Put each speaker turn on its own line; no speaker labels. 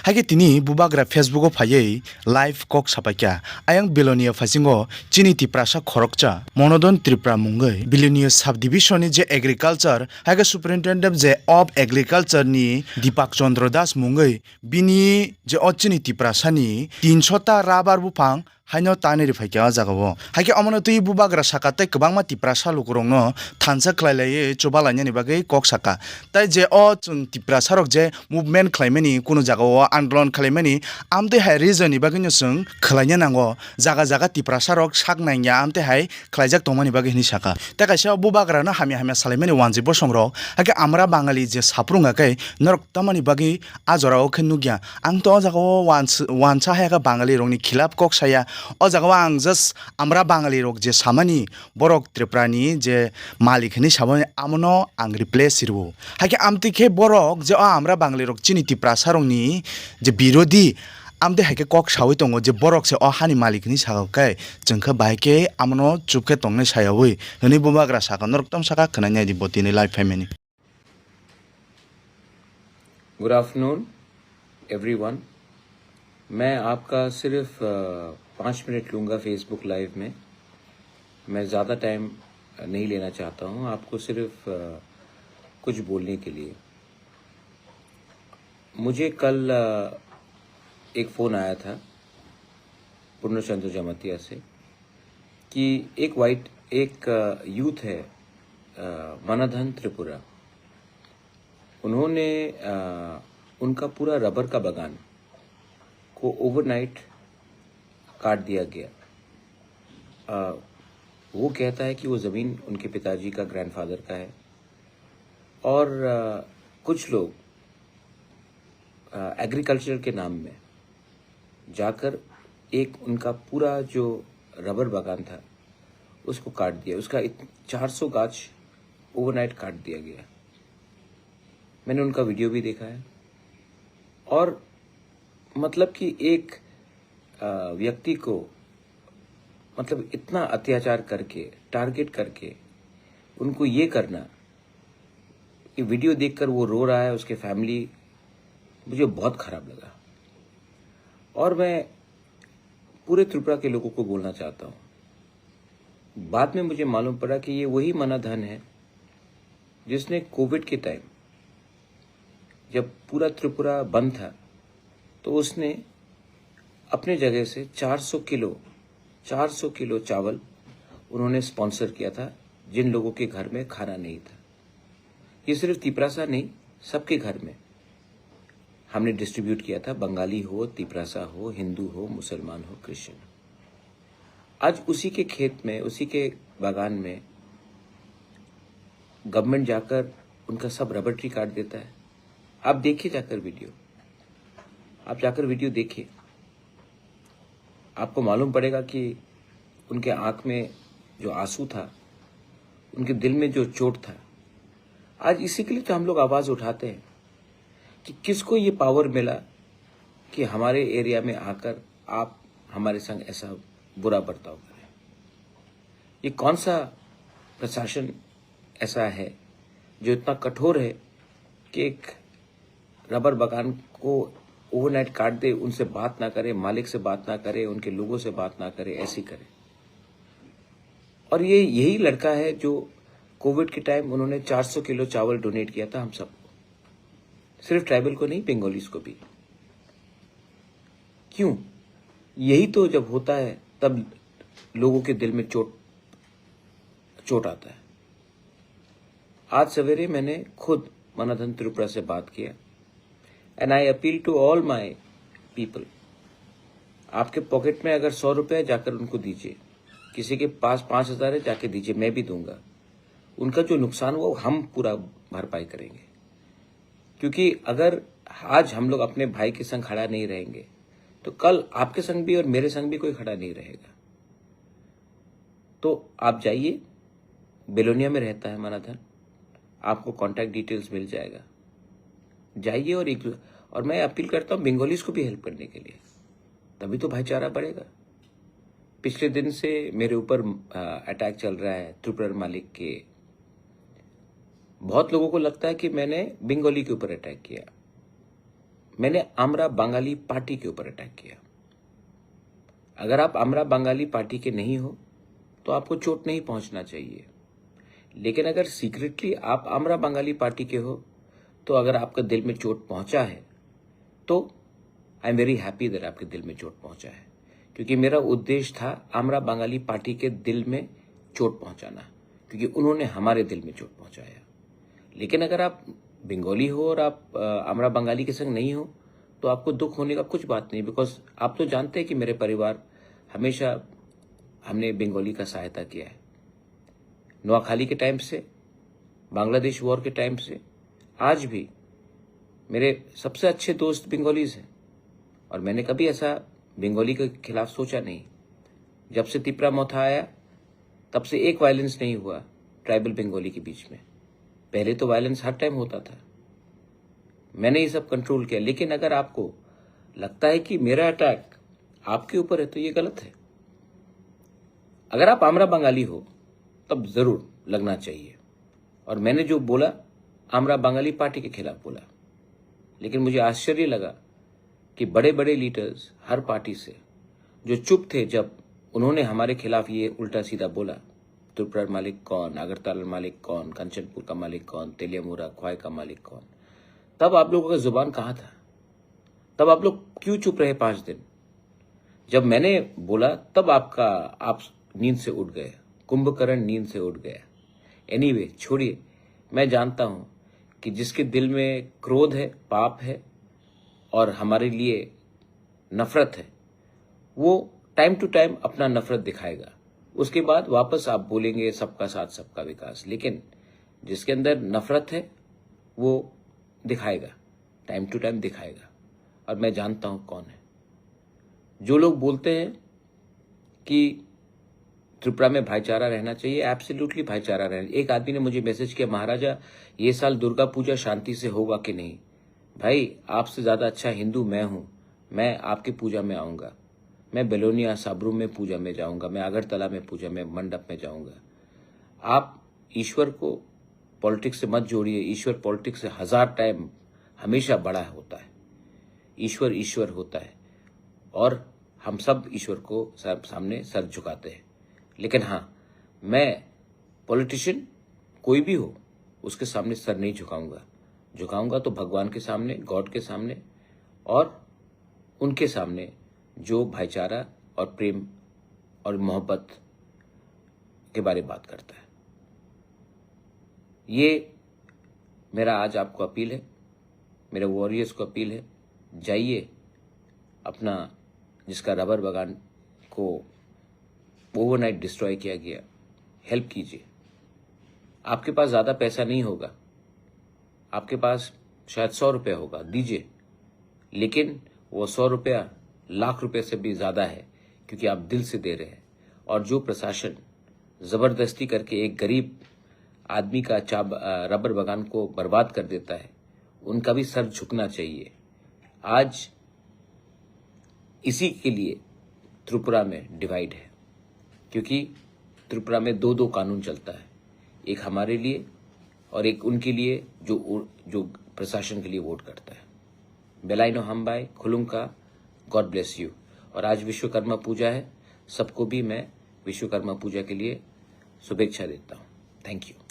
Hage tini bubagra Facebook o phaye live kok sapakya ayang Belonia phasingo chini tiprasa khorokcha monodon tripra mungai Belonia subdivision ni je agriculture hage superintendent je of agriculture ni Deepak Chandra Das mungai bini je ochini tiprasa ni 300 ta rabar bufang haino tani ri phaikya jagao hage amano tui bubagra sakate kwbangma tiprasa lukurongno thansa khlailai chobalanya ni bagai kok saka tai je o chung tiprasa rok je movement khlaimani kuno jagao आन्दोलन खालामनानै आमते हाय region बागै जों खलायनो नांगौ जागा जागा तिप्रासा रक सागनाया आमते हाय खलायजाक तंमानि बागै हिनि साका ता कायसा बुबाग्रानो हामिया हामिया सालायमानि वानजिब संग्र हाके आमरा बाङालि जे साप्रुङाकै नरक तमानि बागै आजराव खनुगिया आं तो जागाव वानसा हायका बाङालि रंनि खिलाफ कक साया अ जागाव आं जस्ट आमरा बाङालि रक जे सामानि बरक त्रिप्रानि जे मालिकनि साबानि आमनो आं रिप्लेस सिरबो हाके आमतिखे बरक जे आमरा बाङालि रक चिनि तिप्रासा रंनि जे बिरोधी आमदे हायके कक सावै दङ जे बरक से हानि मालिकनि सागावखाय जोंखो बायके आमनो चुपके तंनाय सायावै हनै बुबाग्रा साका नरकतम साका खनाय दि बतिनि लाइफ फेमिनि
गुड आफ्टरनून एवरीवन। मैं आपका सिर्फ 5 मिनट लूँगा फेसबुक लाइव में। मैं ज़्यादा टाइम नहीं लेना चाहता हूँ, आपको सिर्फ कुछ बोलने के लिए। मुझे कल एक फ़ोन आया था पूर्णचंद्र जमातिया से कि एक यूथ है मनधन त्रिपुरा, उन्होंने उनका पूरा रबर का बागान को ओवरनाइट काट दिया गया। वो कहता है कि वो ज़मीन उनके पिताजी का ग्रैंडफादर का है और कुछ लोग एग्रीकल्चर के नाम में जाकर एक उनका पूरा जो रबर बागान था उसको काट दिया। उसका 400 गाछ ओवरनाइट काट दिया गया। मैंने उनका वीडियो भी देखा है और मतलब कि एक व्यक्ति को मतलब इतना अत्याचार करके टारगेट करके उनको ये करना, ये वीडियो देखकर वो रो रहा है, उसके फैमिली, मुझे बहुत खराब लगा। और मैं पूरे त्रिपुरा के लोगों को बोलना चाहता हूँ, बाद में मुझे मालूम पड़ा कि ये वही मनधन है जिसने कोविड के टाइम जब पूरा त्रिपुरा बंद था तो उसने अपने जगह से 400 किलो चावल उन्होंने स्पॉन्सर किया था जिन लोगों के घर में खाना नहीं था। ये सिर्फ तिपरासा नहीं, सबके घर में हमने डिस्ट्रीब्यूट किया था, बंगाली हो, तिपरासा हो, हिंदू हो, मुसलमान हो, क्रिश्चियन हो। आज उसी के खेत में, उसी के बागान में गवर्नमेंट जाकर उनका सब रबर ट्री काट देता है। आप देखिए जाकर वीडियो, आप जाकर वीडियो देखिए, आपको मालूम पड़ेगा कि उनके आंख में जो आंसू था, उनके दिल में जो चोट था। आज इसी के लिए तो हम लोग आवाज उठाते हैं कि किसको ये पावर मिला कि हमारे एरिया में आकर आप हमारे संग ऐसा बुरा बर्ताव करें। ये कौन सा प्रशासन ऐसा है जो इतना कठोर है कि एक रबर बागान को ओवरनाइट काट दे, उनसे बात ना करे, मालिक से बात ना करे, उनके लोगों से बात ना करे, ऐसी करे। और ये यही लड़का है जो कोविड के टाइम उन्होंने 400 किलो चावल डोनेट किया था हम सबको, सिर्फ ट्राइबल को नहीं, बंगालीज को भी। क्यों? यही तो जब होता है तब लोगों के दिल में चोट आता है। आज सवेरे मैंने खुद मनधन त्रिपुरा से बात किया and I appeal to all my people, आपके पॉकेट में अगर 100 रुपये जाकर उनको दीजिए, किसी के पास 5,000 है जाके दीजिए, मैं भी दूंगा। उनका जो नुकसान हुआ हम पूरा भरपाई करेंगे, क्योंकि अगर आज हम लोग अपने भाई के संग खड़ा नहीं रहेंगे तो कल आपके संग भी और मेरे संग भी कोई खड़ा नहीं रहेगा। तो आप जाइए, बेलोनिया में रहता है मनधन, आपको कांटेक्ट डिटेल्स मिल जाएगा, जाइए। और मैं अपील करता हूँ बंगालीज को भी हेल्प करने के लिए, तभी तो भाईचारा बढ़ेगा। पिछले दिन से मेरे ऊपर अटैक चल रहा है त्रिपुरा मालिक के। बहुत लोगों को लगता है कि मैंने बंगाली के ऊपर अटैक किया। मैंने आमरा बंगाली पार्टी के ऊपर अटैक किया। अगर आप आमरा बंगाली पार्टी के नहीं हो तो आपको चोट नहीं पहुंचना चाहिए, लेकिन अगर सीक्रेटली आप आमरा बंगाली पार्टी के हो तो अगर आपका दिल में चोट पहुंचा है तो I am very happy that आपके दिल में चोट पहुंचा है, क्योंकि मेरा उद्देश्य था आमरा बंगाली पार्टी के दिल में चोट पहुंचाना, क्योंकि उन्होंने हमारे दिल में चोट पहुंचाया। लेकिन अगर आप बंगाली हो और आप आमरा बंगाली के संग नहीं हो तो आपको दुख होने का कुछ बात नहीं, बिकॉज आप तो जानते हैं कि मेरे परिवार हमेशा हमने बंगाली का सहायता किया है। नोआखाली के टाइम से, बांग्लादेश वॉर के टाइम से आज भी मेरे सबसे अच्छे दोस्त बंगालीज हैं, और मैंने कभी ऐसा बंगाली के खिलाफ सोचा नहीं। जब से तिपरा मोथा आया तब से एक वायलेंस नहीं हुआ ट्राइबल बंगाली के बीच में। पहले तो वायलेंस हर टाइम होता था, मैंने ये सब कंट्रोल किया। लेकिन अगर आपको लगता है कि मेरा अटैक आपके ऊपर है तो ये गलत है। अगर आप आमरा बंगाली हो तब जरूर लगना चाहिए, और मैंने जो बोला आमरा बंगाली पार्टी के खिलाफ बोला। लेकिन मुझे आश्चर्य लगा कि बड़े बड़े लीडर्स हर पार्टी से जो चुप थे जब उन्होंने हमारे खिलाफ ये उल्टा सीधा बोला, त्रिपुरा मालिक कौन, अगरतला मालिक कौन, कंचनपुर का मालिक कौन, तेलियामुरा ख्वाई का मालिक कौन, तब आप लोगों का जुबान कहाँ था? तब आप लोग क्यों चुप रहे 5 दिन? जब मैंने बोला तब आप नींद से उठ गए, कुंभकर्ण नींद से उठ गया। एनीवे, छोड़िए। मैं जानता हूं कि जिसके दिल में क्रोध है, पाप है और हमारे लिए नफरत है, वो टाइम टू टाइम अपना नफरत दिखाएगा। उसके बाद वापस आप बोलेंगे सबका साथ सबका विकास। लेकिन जिसके अंदर नफरत है वो दिखाएगा, टाइम टू टाइम दिखाएगा, और मैं जानता हूं कौन है। जो लोग बोलते हैं कि त्रिपुरा में भाईचारा रहना चाहिए, एब्सोल्युटली भाईचारा रहना। एक आदमी ने मुझे मैसेज किया, महाराजा ये साल दुर्गा पूजा शांति से होगा कि नहीं? भाई, आपसे ज्यादा अच्छा हिंदू मैं हूं। मैं आपकी पूजा में आऊंगा, मैं बेलोनिया साबरूम में पूजा में जाऊंगा, मैं अगरतला में पूजा में मंडप में जाऊंगा। आप ईश्वर को पॉलिटिक्स से मत जोड़िए। ईश्वर पॉलिटिक्स से 1000 टाइम हमेशा बड़ा होता है। ईश्वर ईश्वर होता है और हम सब ईश्वर को सामने सर झुकाते हैं। लेकिन हाँ, मैं पॉलिटिशियन कोई भी हो उसके सामने सर नहीं झुकाऊंगा तो भगवान के सामने, गॉड के सामने, और उनके सामने जो भाईचारा और प्रेम और मोहब्बत के बारे में बात करता है। ये मेरा आज आपको अपील है, मेरे वॉरियर्स को अपील है, जाइए अपना जिसका रबर बागान को ओवरनाइट डिस्ट्रॉय किया गया, हेल्प कीजिए। आपके पास ज़्यादा पैसा नहीं होगा, आपके पास शायद 100 रुपया होगा, दीजिए। लेकिन वो 100 रुपया लाख रुपए से भी ज़्यादा है, क्योंकि आप दिल से दे रहे हैं। और जो प्रशासन ज़बरदस्ती करके एक गरीब आदमी का रबर बागान को बर्बाद कर देता है, उनका भी सर झुकना चाहिए। आज इसी के लिए त्रिपुरा में डिवाइड है, क्योंकि त्रिपुरा में 2 कानून चलता है, एक हमारे लिए और एक उनके लिए जो प्रशासन के लिए वोट करता है। बेलाइनो हमबाई खुलुंका, गॉड ब्लेस यू। और आज विश्वकर्मा पूजा है, सबको भी मैं विश्वकर्मा पूजा के लिए शुभेच्छा देता हूँ। Thank you.